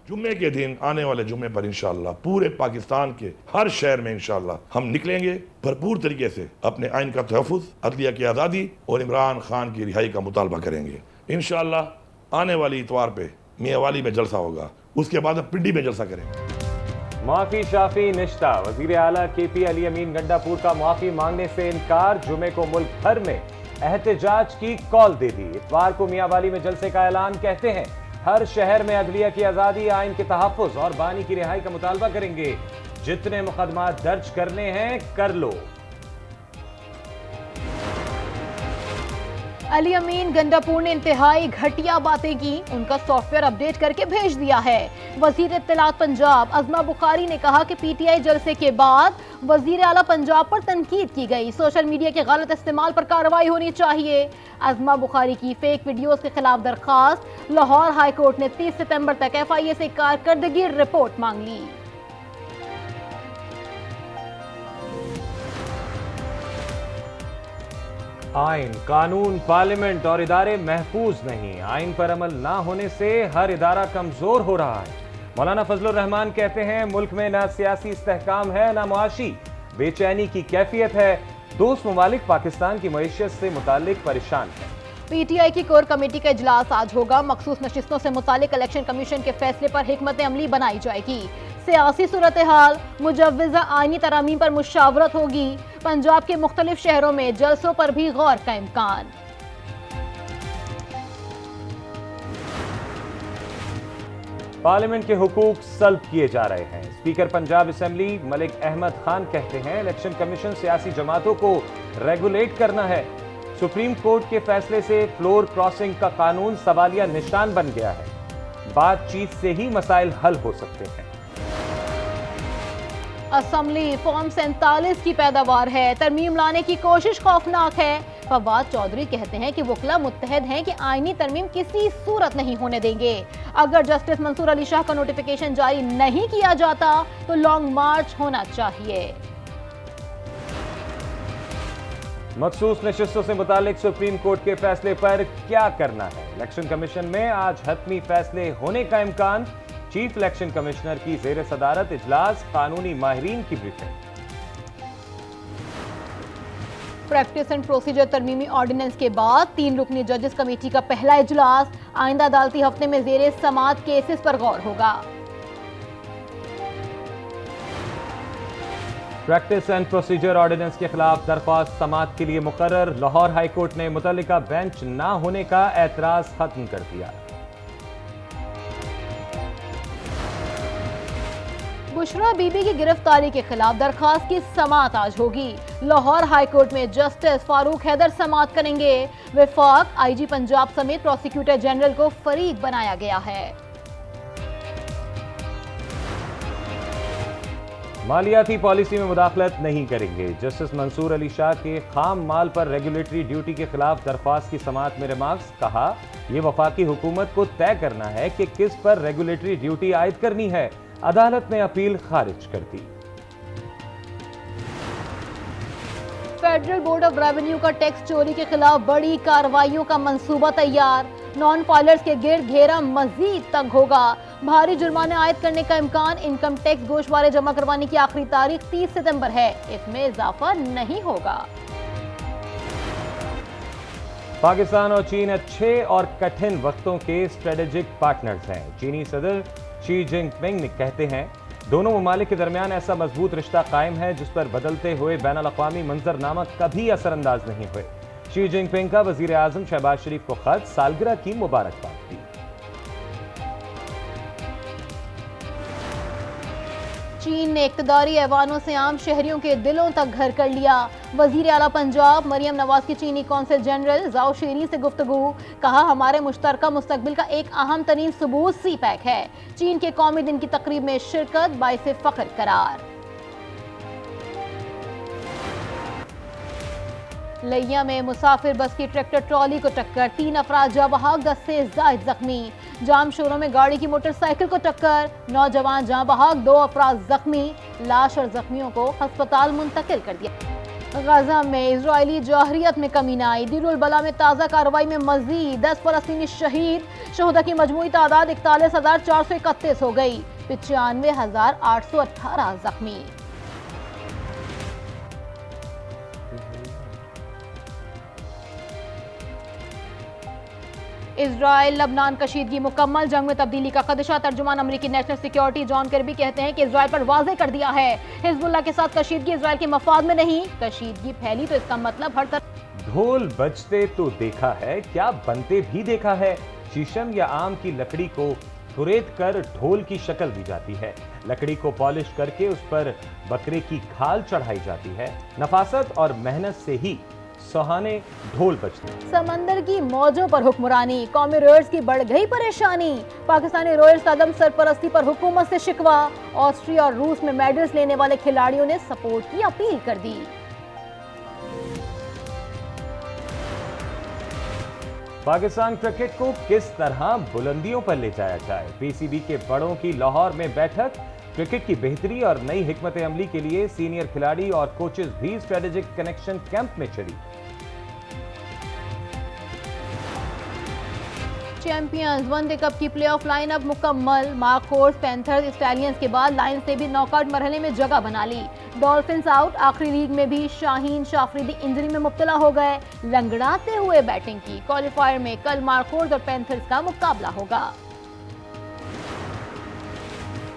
जुम्मे के दिन, आने वाले जुम्मे पर इंशाअल्लाह पूरे पाकिस्तान के हर शहर में इंशाअल्लाह हम निकलेंगे, भरपूर तरीके से अपने आइन का तहफ़्फ़ुज़, अदलिया की आज़ादी और इमरान खान की रिहाई का मुतालबा करेंगे। इंशाअल्लाह आने वाली इतवार पे मियाँवाली में जलसा होगा, उसके बाद हम पिंडी में जलसा करेंगे। माफी शाफी निश्ता, वजीर आला KP अली अमीन गंडापुर का माफी मांगने से इनकार। जुमे को मुल्क भर में एहतजाज की कॉल दे दी। इतवार को मियाँवाली में जलसे का ऐलान। कहते हैं हर शहर में अदलिया की आजादी, आइन के तहफ़्फ़ुज़ और बानी की रिहाई का मुतालबा करेंगे। जितने मुकदमात दर्ज करने हैं कर लो। अली अमीन गंडापुर ने इंतहाई घटिया बातें की, उनका सॉफ्टवेयर अपडेट करके भेज दिया है। वजीर इत्तलात पंजाब अज़मा बुखारी ने कहा कि PTI जलसे के बाद वजीर आला पंजाब पर तनकीद की गई, सोशल मीडिया के गलत इस्तेमाल पर कार्रवाई होनी चाहिए। अज़मा बुखारी की फेक वीडियोस के खिलाफ दरखास्त। लाहौर हाई कोर्ट ने 30 सितंबर तक FIA से कारकर्दगी रिपोर्ट मांग ली। आइन, कानून, पार्लियामेंट और इदारे महफूज नहीं। आइन पर अमल ना होने से हर इदारा कमजोर हो रहा है। मौलाना फजलुर रहमान कहते हैं मुल्क में ना सियासी इस्तेहकाम है ना मुआशी बेचैनी की कैफियत है। दोस्त ममालिक पाकिस्तान की मईशत से मुतालिक परेशान है। PTI की कोर कमेटी का इजलास आज होगा। मखसूस नशिस्तों से मुतालिक इलेक्शन कमीशन के फैसले पर हिकमत अमली बनाई जाएगी। सियासी सूरत हाल, मुजव्वज़ा आईनी तरामीम पर मुशावरत होगी। पंजाब के मुख्तलिफ शहरों में जलसों पर भी गौर का इम्कान। पार्लियामेंट के हुकूक सल्ब किए जा रहे हैं। स्पीकर पंजाब असेंबली मलिक अहमद खान कहते हैं इलेक्शन कमीशन सियासी जमातों को रेगुलेट करना है। सुप्रीम कोर्ट के फैसले से फ्लोर क्रॉसिंग का कानून सवालिया निशान बन गया है। बातचीत से ही मसाइल हल हो सकते हैं। असेंबली फॉर्म 47 की पैदावार है, तरमीम लाने की कोशिश खौफनाक है। फवाद चौधरी कहते हैं कि वकला मुत्तहद हैं कि आईनी तरमीम किसी सूरत नहीं होने देंगे। अगर जस्टिस मंसूर अली शाह का नोटिफिकेशन जारी नहीं किया जाता तो लॉन्ग मार्च होना चाहिए। मखसूस नशिस्तों से मुतालिक सुप्रीम कोर्ट के फैसले पर क्या करना है। इलेक्शन कमीशन में आज हतमी फैसले होने का इम्कान। चीफ इलेक्शन कमिश्नर की जेर सदारत इजलास, कानूनी माहिरीन की ब्रीफिंग। प्रैक्टिस एंड प्रोसीजर तरमीमी ऑर्डिनेंस के बाद 3 रुकनी जजेस कमेटी का पहला इजलास। आइंदा अदालती हफ्ते में जेर समात केसेस पर गौर होगा। प्रैक्टिस एंड प्रोसीजर ऑर्डिनेंस के खिलाफ दरख्वास्त समात के लिए मुकर्रर। लाहौर हाई कोर्ट ने मुतल्लिका बेंच ना होने का एतराज खत्म कर दिया। बुशरा बीबी की गिरफ्तारी के खिलाफ दरखास्त की समात आज होगी। लाहौर हाई कोर्ट में जस्टिस फारूक हैदर समात करेंगे। वफाक IG पंजाब समेत प्रोसिक्यूटर जनरल को फरीक बनाया गया है। मालियाती पॉलिसी में मुदाखलत नहीं करेंगे। जस्टिस मंसूर अली शाह के खाम माल पर रेगुलेटरी ड्यूटी के खिलाफ दरख्वास्त की समात में रिमार्क्स। कहा यह वफाकी हुकूमत को तय करना है कि किस पर रेगुलेटरी ड्यूटी आयद करनी है। अदालत ने अपील खारिज कर दी। फेडरल बोर्ड ऑफ रेवेन्यू का टैक्स चोरी के खिलाफ बड़ी कार्रवाइयों का मंसूबा तैयार। नॉन फाइलर्स के गिर्द घेरा मजीद तंग होगा। भारी जुर्माने आयद करने का इम्कान। इनकम टैक्स गोशवारे जमा करवाने की आखिरी तारीख 30 सितंबर है। इसमें इजाफा नहीं होगा। पाकिस्तान और चीन अच्छे और कठिन वक्तों के स्ट्रेटेजिक पार्टनर्स हैं। चीनी सदर शी जिनपिंग कहते हैं दोनों ममालिक के दरमियान ऐसा मजबूत रिश्ता कायम है जिस पर बदलते हुए बैन अल-अक़वामी मंजरनामा कभी असरअंदाज नहीं हुए। शी जिनपिंग का वजीर आजम शहबाज शरीफ को खत, सालगिरह की मुबारकबाद दी। चीन ने इक़्तिदारी ऐवानों से आम शहरियों के दिलों तक घर कर लिया। वजीर आला पंजाब मरियम नवाज की चीनी कौंसल जनरल जाओ शीरी से गुफ्तगू। कहा हमारे मुश्तरका मुस्तकबिल का एक अहम तरीन सबूत CPEC है। चीन के कौमी दिन की तकरीब में शिरकत बाइसे फख्र करार। लिया में मुसाफिर बस की ट्रैक्टर ट्रॉली को टक्कर, 3 अफराद जाँ बहक, 10 से ज़ायद जख्मी। जाम शोरों में गाड़ी की मोटरसाइकिल को टक्कर, नौजवान जाँ बहक, 2 अफराद जख्मी। लाश और जख्मियों को अस्पताल मुंतकिल कर दिया। गजा में इजरायली जौहरियत में कमी न आई। दीरुल बला में ताज़ा कार्रवाई में मजीद 10 फलस्तीनी शहीद। शहदा की मजमूई तादाद 41,431 हो गई। 95,818 जख्मी। इजराइल लबनान कशीदगी मुकम्मल, जंग में तब्दीली का खदशा। तर्जुमान अमेरिकी नेशनल सिक्योरिटी जॉन कर्बी कहते हैं कि इजराइल पर वाज़ेह कर दिया है हिजबुल्लाह के साथ कशीदगी इजराइल के मफाद में नहीं। कशीदगी फैली तो इसका मतलब हर तरफ। ढोल बजते तो देखा है, क्या बनते भी देखा है। शीशम या आम की लकड़ी को कुरेद कर ढोल की शक्ल दी जाती है। लकड़ी को पॉलिश करके उस पर बकरे की खाल चढ़ाई जाती है। नफासत और मेहनत से ही सुहाने ढोल बजते हैं। समंदर की मौजों पर हुक्मरानी, कौमी रोयर्स की बढ़ गई परेशानी। पाकिस्तानी रोयर्स का अदम सरपरस्ती पर हुकूमत से शिकवा। ऑस्ट्रिया और रूस में मेडल्स लेने वाले खिलाड़ियों ने सपोर्ट की अपील कर दी। पाकिस्तान क्रिकेट को किस तरह बुलंदियों पर ले जाया जाए। पीसीबी के बड़ों की लाहौर में बैठक। क्रिकेट की बेहतरी और नई हिकमत अमली के लिए सीनियर खिलाड़ी और कोचेस भी स्ट्रेटेजिक कनेक्शन कैंप में शरीक। चैंपियंस वनडे कप की प्लेऑफ लाइनअप मुकम्मल। मार्कोर्स, पैंथर्स, स्टैलियंस के बाद लायंस ने भी नॉकआउट मरहले में जगह बना ली। Dolphins out. आखिरी लीग में भी शाहीन शाफरीदी इंजरी में मुब्तला हो गए। लंगड़ाते हुए बैटिंग की। क्वालिफायर में कल मार्कोर्स और पैंथर्स का मुकाबला होगा।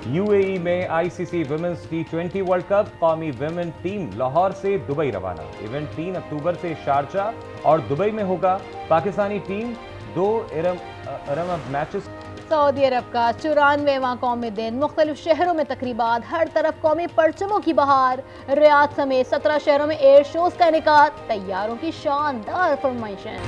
यूएई में आईसीसी वुमेन्स टी20 वर्ल्ड कप। कौमी वुमेन टीम लाहौर से दुबई रवाना। इवेंट 3 अक्टूबर से शारजा और दुबई में होगा। पाकिस्तानी टीम 2 इरम मैचेस। सऊदी अरब का 94वां कौमी दिन। मुख्तलिफ शहरों में तकरीबात। हर तरफ कौमी परचमों की बहार। रियाद समेत 17 शहरों में एयर शोज का इनेकाद। तैयारों की शानदार फरमाइशें।